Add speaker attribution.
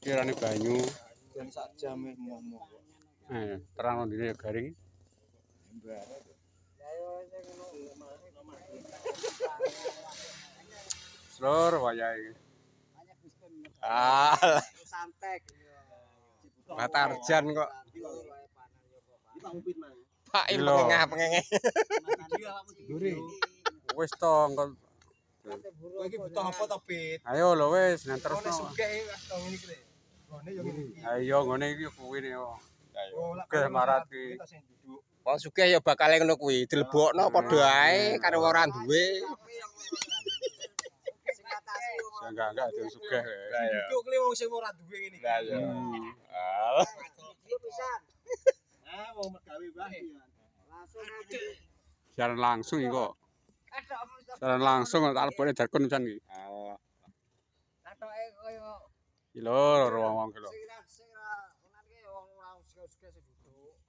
Speaker 1: Kirane banyu.
Speaker 2: Dan sak jam momo.
Speaker 1: Terang ndine ya garing. Slor wayahe.
Speaker 2: Ah, santek. Matarjan kok. Pak Il pengengah-pengengeh.
Speaker 1: Wis to engko.
Speaker 2: Kowe iki butuh apa to, Pit?
Speaker 1: Ayo lho wis nang
Speaker 2: Terus
Speaker 1: terusno.
Speaker 2: sugih ngene iki lho. Ngene yo ngene iki.
Speaker 1: Ha iya ngene iki kuwi ne yo. Sugih marat ki.
Speaker 2: Wong sugih ya bakal ngono kuwi, dilebokno padha ae karo ora duwe.
Speaker 1: Enggak itu sugih.
Speaker 2: Lah ya. Duduk li wong sing ora duwe ngene iki. Lah ya. Alah. Wong mergawe wae.
Speaker 1: Siaran langsung iki kok. Siaran langsung tak lebokne jargon pisan iki.
Speaker 3: Katoke koyo
Speaker 1: Iki lho wong-wong ki lho.
Speaker 3: sing ra unane wong ora sugih-sugih sing duduk.